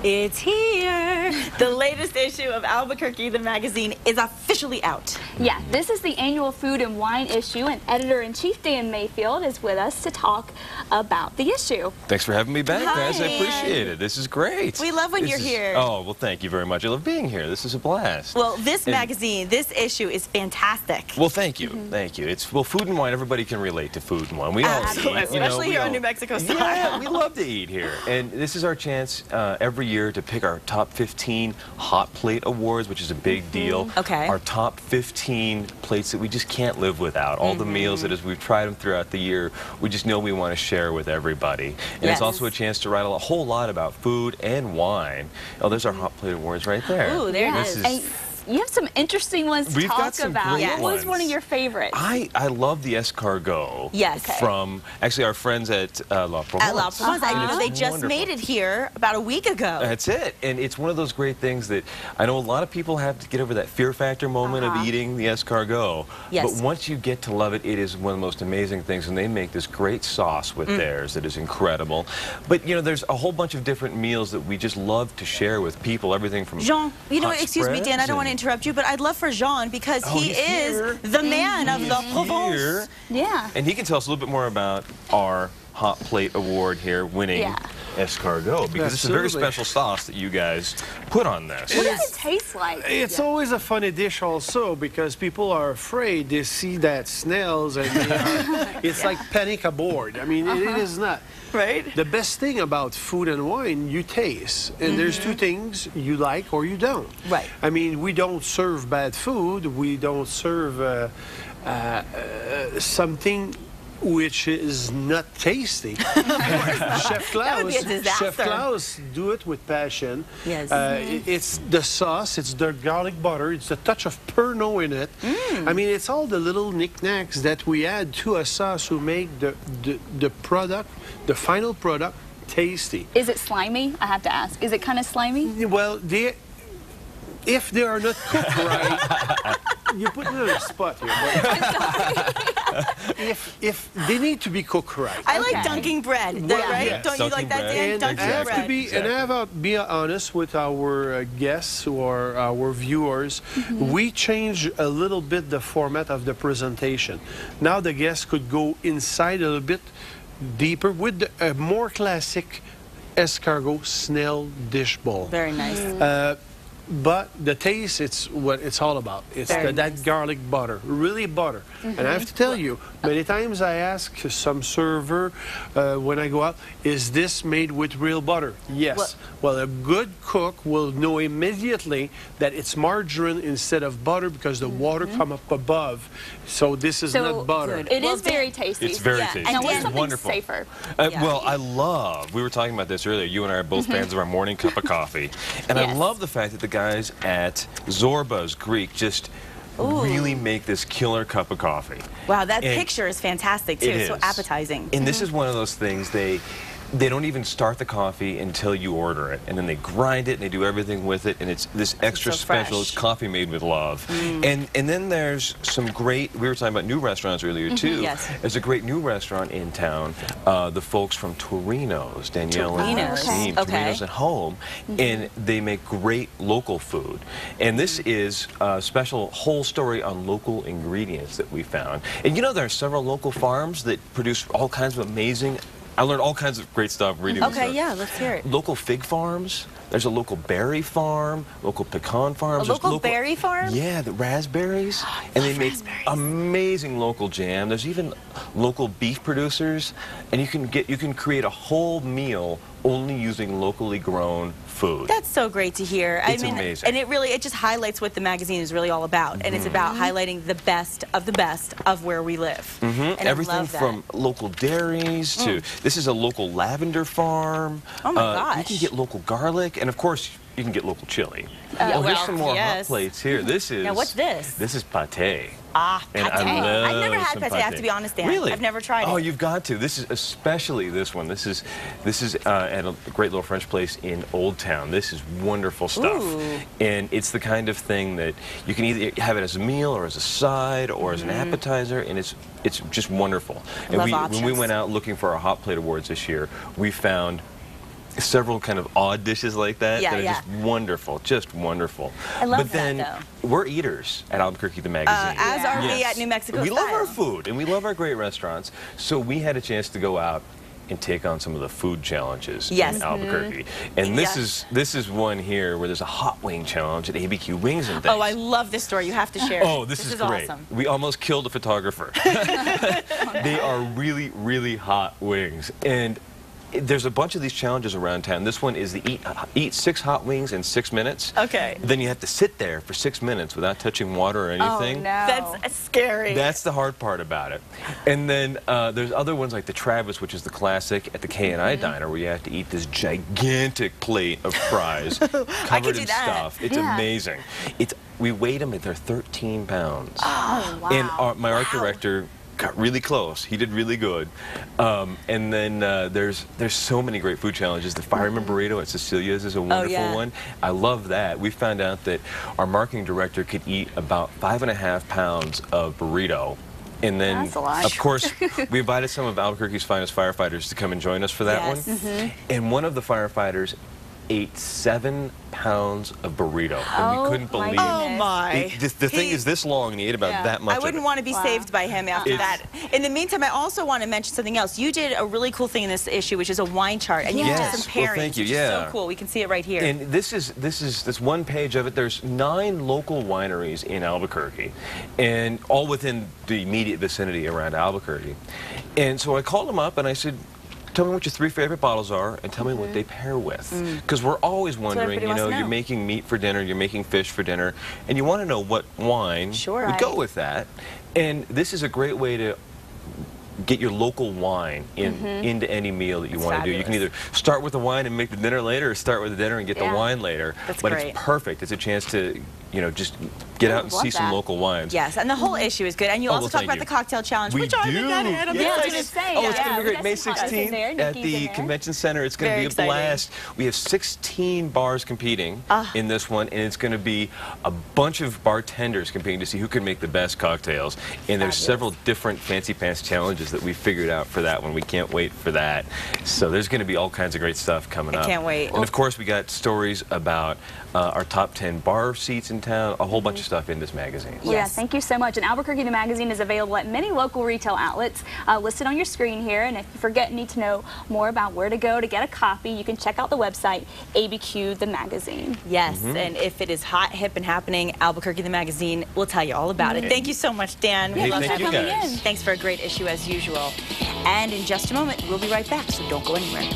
It's here. The latest issue of Albuquerque, the magazine, is officially out. Yeah, this is the annual food and wine issue, and editor-in-chief Dan Mayfield is with us to talk about the issue. Thanks for having me back, guys. I Hi. appreciate it. This is great. We love when you're here. Oh, well, thank you very much. I love being here. This is a blast. Well, this magazine, this issue is fantastic. Well, thank you. Thank you. It's, well, food and wine, everybody can relate to food and wine. We all eat. Especially here on New Mexico side. Yeah, we love to eat here. And this is our chance every year to pick our top 15 hot plate awards, which is a big deal. Okay. Our top 15 plates that we just can't live without. All the meals that as we've tried them throughout the year, we just know we want to share with everybody. And it's also a chance to write a whole lot about food and wine. Oh, there's our hot plate awards right there. Ooh, there it is. You have some interesting ones to talk about. What was one of your favorites? I love the escargot. Yes. From actually our friends at La Provence. At La Provence. I know they just made it here about a week ago. That's it. And it's one of those great things that I know a lot of people have to get over that fear factor moment of eating the escargot. Yes. But once you get to love it, it is one of the most amazing things. And they make this great sauce with theirs that is incredible. But, you know, there's a whole bunch of different meals that we just love to share with people. Everything from Jean, you know, hot excuse me, Dan, I don't want to interrupt you, but I'd love for Jean, because he is the man of the Provence. Yeah. And he can tell us a little bit more about our hot plate award here, winning escargot, because it's a very special sauce that you guys put on this. What does it taste like? It's always a funny dish also, because people are afraid. They see that snails and it's like panic aboard. I mean, it is not. Right? The best thing about food and wine, you taste. And there's two things you like or you don't. Right. I mean, we don't serve bad food. We don't serve something which is not tasty. Chef Klaus do it with passion. Yes. It's the sauce, it's the garlic butter, it's a touch of Pernod in it. I mean, it's all the little knickknacks that we add to a sauce who make the product, the final product, tasty. Is it slimy? I have to ask. Is it kind of slimy? Well, if they are not cooked right, you put me on a spot here. If they need to be cooked right. I like dunking bread, right? Yes. Don't you like that, Dan? Dunking bread. And I have to be honest with our guests or our viewers. We change a little bit the format of the presentation. Now the guests could go inside a little bit deeper with a more classic escargot snail dish bowl. Very nice. But the taste, it's what it's all about. It's that garlic butter, really butter. And I have to tell you, many times I ask some server when I go out, is this made with real butter? Yes. Well, a good cook will know immediately that it's margarine instead of butter because the water come up above. So this is not butter. It is very tasty. It's very tasty. And what's something wonderful. safer? Well, I love, we were talking about this earlier, you and I are both fans of our morning cup of coffee. And I love the fact that the guys at Zorba's Greek just really make this killer cup of coffee. Wow, that picture is fantastic too. It's so appetizing. And this is one of those things, they don't even start the coffee until you order it, and then they grind it and they do everything with it, and it's this extra special. It's coffee made with love. And then there's some great, we were talking about new restaurants earlier too. There's a great new restaurant in town, the folks from Torino's, Danielle and Maxime, Torino's at Home, and they make great local food. And this is a special whole story on local ingredients that we found. And you know, there are several local farms that produce all kinds of amazing, I learned all kinds of great stuff reading this stuff. Yeah, let's hear it. Local fig farms. There's a local berry farm, local pecan farms. A local berry farm? Yeah, the raspberries. And they make amazing local jam. There's even local beef producers, and you can create a whole meal only using locally grown food. That's so great to hear. It's amazing. And it just highlights what the magazine is really all about. And it's about highlighting the best of where we live. And everything from local dairies to, this is a local lavender farm. Oh my gosh. You can get local garlic, and of course, you can get local chili. Here's some more hot plates here. This is... Now, what's this? This is pate. Ah, pate. I've never had pate, I have to be honest, Dan. Really? I've never tried it. Oh, you've got to. This is especially this one. This is at a great little French place in Old Town. This is wonderful stuff. And it's the kind of thing that you can either have it as a meal or as a side or as an appetizer, and it's just wonderful. And when we went out looking for our hot plate awards this year, we found several kind of odd dishes like that Yeah, that are yeah. just wonderful, just wonderful. I love but then that, we're eaters at Albuquerque the magazine. As are we Yes. at New Mexico We love Style. our food and we love our great restaurants. So we had a chance to go out and take on some of the food challenges Yes. in Albuquerque. And this is one here where there's a hot wing challenge at ABQ Wings and Things. Oh, I love this story. You have to share. Oh, this is great. Awesome. We almost killed a photographer. They are really, really hot wings. And there's a bunch of these challenges around town. This one is the eat 6 hot wings in 6 minutes. Okay. Then you have to sit there for 6 minutes without touching water or anything. Oh, no. That's scary. That's the hard part about it. And then there's other ones like the Travis, which is the classic at the K&I Diner, where you have to eat this gigantic plate of fries covered in stuff. It's amazing. We weighed them, and they're 13 pounds. Oh, wow. And my art director got really close. He did really good. And then there's so many great food challenges. The Fireman Burrito at Cecilia's is a wonderful one. I love that. We found out that our marketing director could eat about 5.5 pounds of burrito. And then, That's a lot. of course, we invited some of Albuquerque's finest firefighters to come and join us for that one. And one of the firefighters ate 7 pounds of burrito, and we couldn't believe it. Oh my! The thing is this long, and he ate about that much. I wouldn't want to be saved by him after that. In the meantime, I also want to mention something else. You did a really cool thing in this issue, which is a wine chart, and you did some pairings. Well, thank you. Which is so cool. We can see it right here. And this one page of it. There's 9 local wineries in Albuquerque, and all within the immediate vicinity around Albuquerque. And so I called them up and I said, tell me what your 3 favorite bottles are and tell me what they pair with. Because we're always wondering, you know, you're making meat for dinner, you're making fish for dinner, and you want to know what wine would go with that. And this is a great way to get your local wine into any meal that you want to do. You can either start with the wine and make the dinner later, or start with the dinner and get the wine later. But it's perfect. It's a chance to, you know, just get out and see some local wines. Yes, and the whole issue is good. And you also talk about the cocktail challenge, which I think that ahead of I was going to say. Oh, it's going to be great. May 16th at the Convention Center. It's going to be a blast. We have 16 bars competing in this one, and it's going to be a bunch of bartenders competing to see who can make the best cocktails. And there's several different fancy pants challenges that we figured out for that one. We can't wait for that. So there's going to be all kinds of great stuff coming up. I can't wait. And of course, we got stories about our top 10 bar seats in town, a whole bunch of stuff in this magazine. Yeah, thank you so much. And Albuquerque the magazine is available at many local retail outlets listed on your screen here. And if you forget and need to know more about where to go to get a copy, you can check out the website ABQ the magazine. Yes, and if it is hot, hip, and happening, Albuquerque the magazine will tell you all about it. Thank you so much, Dan. Hey, thank you guys. Thanks for a great issue as usual. And in just a moment, we'll be right back, so don't go anywhere.